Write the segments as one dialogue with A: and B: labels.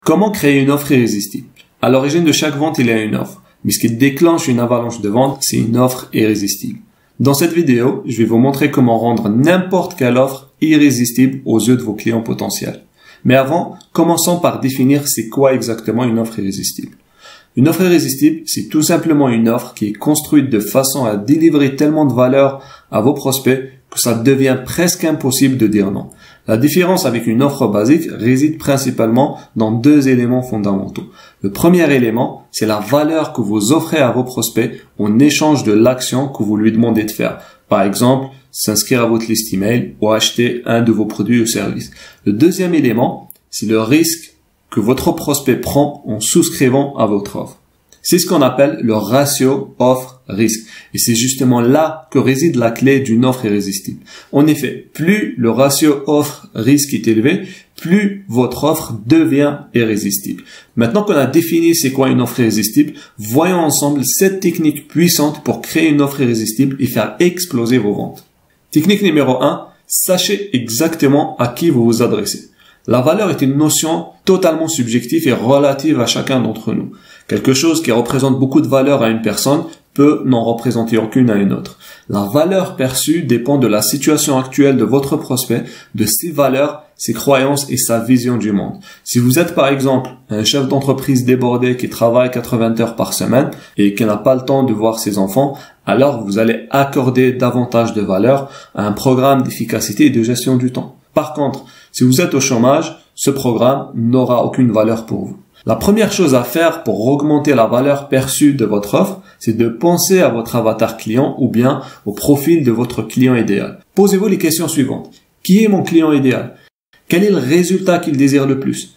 A: Comment créer une offre irrésistible? À l'origine de chaque vente, il y a une offre. Mais ce qui déclenche une avalanche de ventes, c'est une offre irrésistible. Dans cette vidéo, je vais vous montrer comment rendre n'importe quelle offre irrésistible aux yeux de vos clients potentiels. Mais avant, commençons par définir c'est quoi exactement une offre irrésistible. Une offre irrésistible, c'est tout simplement une offre qui est construite de façon à délivrer tellement de valeur à vos prospects que ça devient presque impossible de dire non. La différence avec une offre basique réside principalement dans deux éléments fondamentaux. Le premier élément, c'est la valeur que vous offrez à vos prospects en échange de l'action que vous lui demandez de faire. Par exemple, s'inscrire à votre liste email ou acheter un de vos produits ou services. Le deuxième élément, c'est le risque que votre prospect prend en souscrivant à votre offre. C'est ce qu'on appelle le ratio offre-risque. Et c'est justement là que réside la clé d'une offre irrésistible. En effet, plus le ratio offre-risque est élevé, plus votre offre devient irrésistible. Maintenant qu'on a défini c'est quoi une offre irrésistible, voyons ensemble 7 techniques puissantes pour créer une offre irrésistible et faire exploser vos ventes. Technique numéro 1, sachez exactement à qui vous vous adressez. La valeur est une notion totalement subjective et relative à chacun d'entre nous. Quelque chose qui représente beaucoup de valeur à une personne peut n'en représenter aucune à une autre. La valeur perçue dépend de la situation actuelle de votre prospect, de ses valeurs, ses croyances et sa vision du monde. Si vous êtes par exemple un chef d'entreprise débordé qui travaille 80 heures par semaine et qui n'a pas le temps de voir ses enfants, alors vous allez accorder davantage de valeur à un programme d'efficacité et de gestion du temps. Par contre, si vous êtes au chômage, ce programme n'aura aucune valeur pour vous. La première chose à faire pour augmenter la valeur perçue de votre offre, c'est de penser à votre avatar client ou bien au profil de votre client idéal. Posez-vous les questions suivantes. Qui est mon client idéal? Quel est le résultat qu'il désire le plus?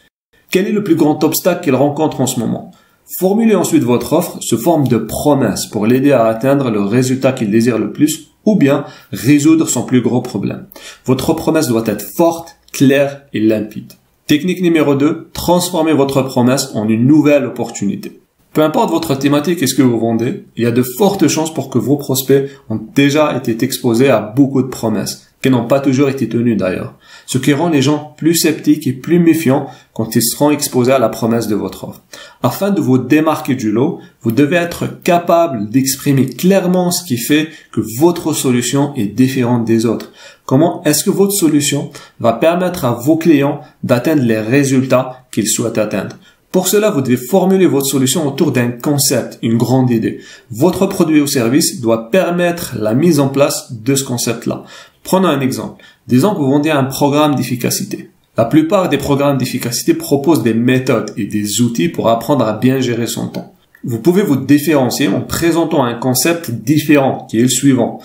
A: Quel est le plus grand obstacle qu'il rencontre en ce moment? Formulez ensuite votre offre sous forme de promesse pour l'aider à atteindre le résultat qu'il désire le plus ou bien résoudre son plus gros problème. Votre promesse doit être forte, claire et limpide. Technique numéro 2, transformez votre promesse en une nouvelle opportunité. Peu importe votre thématique et ce que vous vendez, il y a de fortes chances pour que vos prospects ont déjà été exposés à beaucoup de promesses, qui n'ont pas toujours été tenues d'ailleurs. Ce qui rend les gens plus sceptiques et plus méfiants quand ils seront exposés à la promesse de votre offre. Afin de vous démarquer du lot, vous devez être capable d'exprimer clairement ce qui fait que votre solution est différente des autres. Comment est-ce que votre solution va permettre à vos clients d'atteindre les résultats qu'ils souhaitent atteindre? Pour cela, vous devez formuler votre solution autour d'un concept, une grande idée. Votre produit ou service doit permettre la mise en place de ce concept-là. Prenons un exemple. Disons que vous vendez un programme d'efficacité. La plupart des programmes d'efficacité proposent des méthodes et des outils pour apprendre à bien gérer son temps. Vous pouvez vous différencier en présentant un concept différent qui est le suivant.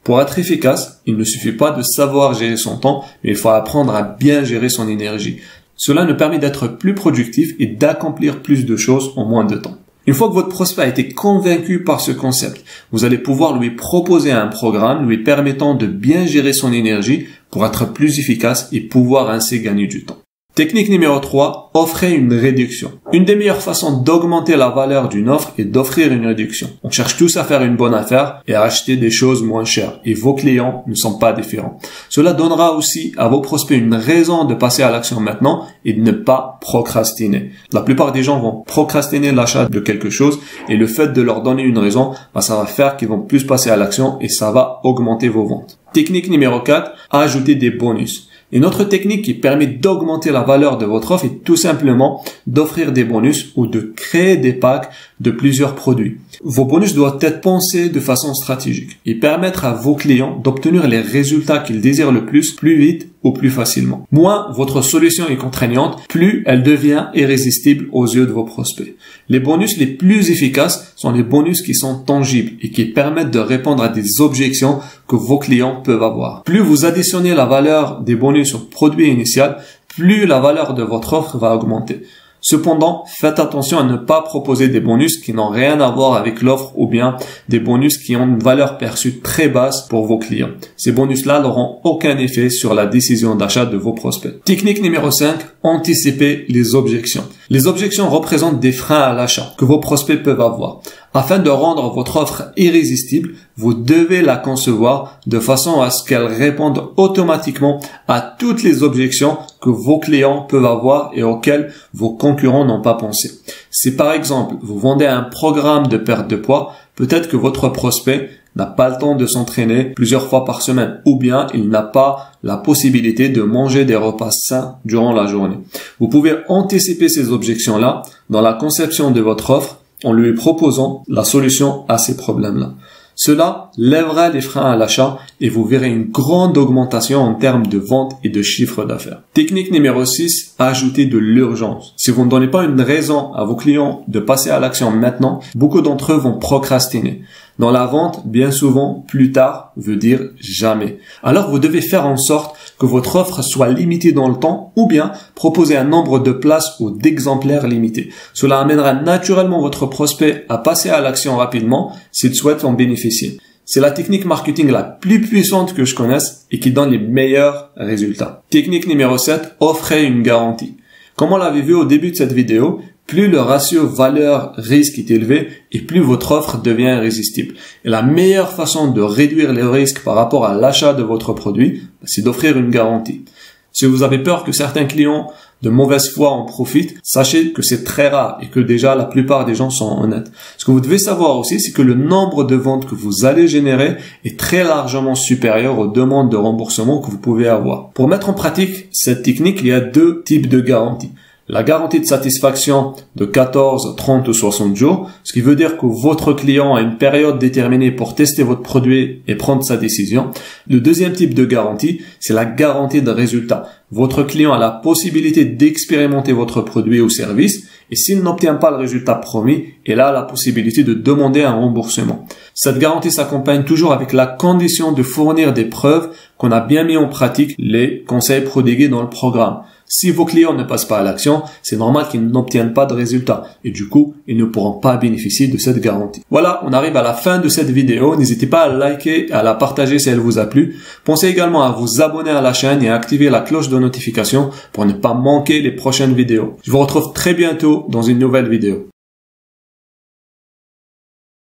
A: Pour être efficace, il ne suffit pas de savoir gérer son temps, mais il faut apprendre à bien gérer son énergie. Cela nous permet d'être plus productif et d'accomplir plus de choses en moins de temps. Une fois que votre prospect a été convaincu par ce concept, vous allez pouvoir lui proposer un programme lui permettant de bien gérer son énergie pour être plus efficace et pouvoir ainsi gagner du temps. Technique numéro 3, offrez une réduction. Une des meilleures façons d'augmenter la valeur d'une offre est d'offrir une réduction. On cherche tous à faire une bonne affaire et à acheter des choses moins chères. Et vos clients ne sont pas différents. Cela donnera aussi à vos prospects une raison de passer à l'action maintenant et de ne pas procrastiner. La plupart des gens vont procrastiner l'achat de quelque chose et le fait de leur donner une raison, ça va faire qu'ils vont plus passer à l'action et ça va augmenter vos ventes. Technique numéro 4, ajouter des bonus. Une autre technique qui permet d'augmenter la valeur de votre offre est tout simplement d'offrir des bonus ou de créer des packs de plusieurs produits. Vos bonus doivent être pensés de façon stratégique et permettre à vos clients d'obtenir les résultats qu'ils désirent le plus vite ou plus facilement. Moins votre solution est contraignante, plus elle devient irrésistible aux yeux de vos prospects. Les bonus les plus efficaces sont les bonus qui sont tangibles et qui permettent de répondre à des objections que vos clients peuvent avoir. Plus vous additionnez la valeur des bonus au produit initial, plus la valeur de votre offre va augmenter. Cependant, faites attention à ne pas proposer des bonus qui n'ont rien à voir avec l'offre ou bien des bonus qui ont une valeur perçue très basse pour vos clients. Ces bonus-là n'auront aucun effet sur la décision d'achat de vos prospects. Technique numéro 5, anticipez les objections. Les objections représentent des freins à l'achat que vos prospects peuvent avoir. Afin de rendre votre offre irrésistible, vous devez la concevoir de façon à ce qu'elle réponde automatiquement à toutes les objections que vos clients peuvent avoir et auxquelles vos concurrents n'ont pas pensé. Si par exemple, vous vendez un programme de perte de poids, peut-être que votre prospect n'a pas le temps de s'entraîner plusieurs fois par semaine ou bien il n'a pas la possibilité de manger des repas sains durant la journée. Vous pouvez anticiper ces objections-là dans la conception de votre offre en lui proposant la solution à ces problèmes-là. Cela lèvera les freins à l'achat et vous verrez une grande augmentation en termes de vente et de chiffre d'affaires. Technique numéro 6, ajouter de l'urgence. Si vous ne donnez pas une raison à vos clients de passer à l'action maintenant, beaucoup d'entre eux vont procrastiner. Dans la vente, bien souvent, plus tard veut dire jamais. Alors vous devez faire en sorte que votre offre soit limitée dans le temps ou bien proposer un nombre de places ou d'exemplaires limités. Cela amènera naturellement votre prospect à passer à l'action rapidement s'il souhaite en bénéficier. C'est la technique marketing la plus puissante que je connaisse et qui donne les meilleurs résultats. Technique numéro 7, offrez une garantie. Comme on l'avait vu au début de cette vidéo, plus le ratio valeur-risque est élevé et plus votre offre devient irrésistible. Et la meilleure façon de réduire les risques par rapport à l'achat de votre produit, c'est d'offrir une garantie. Si vous avez peur que certains clients de mauvaise foi en profitent, sachez que c'est très rare et que déjà la plupart des gens sont honnêtes. Ce que vous devez savoir aussi, c'est que le nombre de ventes que vous allez générer est très largement supérieur aux demandes de remboursement que vous pouvez avoir. Pour mettre en pratique cette technique, il y a deux types de garanties. La garantie de satisfaction de 14, 30 ou 60 jours, ce qui veut dire que votre client a une période déterminée pour tester votre produit et prendre sa décision. Le deuxième type de garantie, c'est la garantie de résultat. Votre client a la possibilité d'expérimenter votre produit ou service et s'il n'obtient pas le résultat promis, il a la possibilité de demander un remboursement. Cette garantie s'accompagne toujours avec la condition de fournir des preuves qu'on a bien mis en pratique les conseils prodigués dans le programme. Si vos clients ne passent pas à l'action, c'est normal qu'ils n'obtiennent pas de résultats et du coup, ils ne pourront pas bénéficier de cette garantie. Voilà, on arrive à la fin de cette vidéo. N'hésitez pas à liker et à la partager si elle vous a plu. Pensez également à vous abonner à la chaîne et à activer la cloche de notification pour ne pas manquer les prochaines vidéos. Je vous retrouve très bientôt dans une nouvelle vidéo.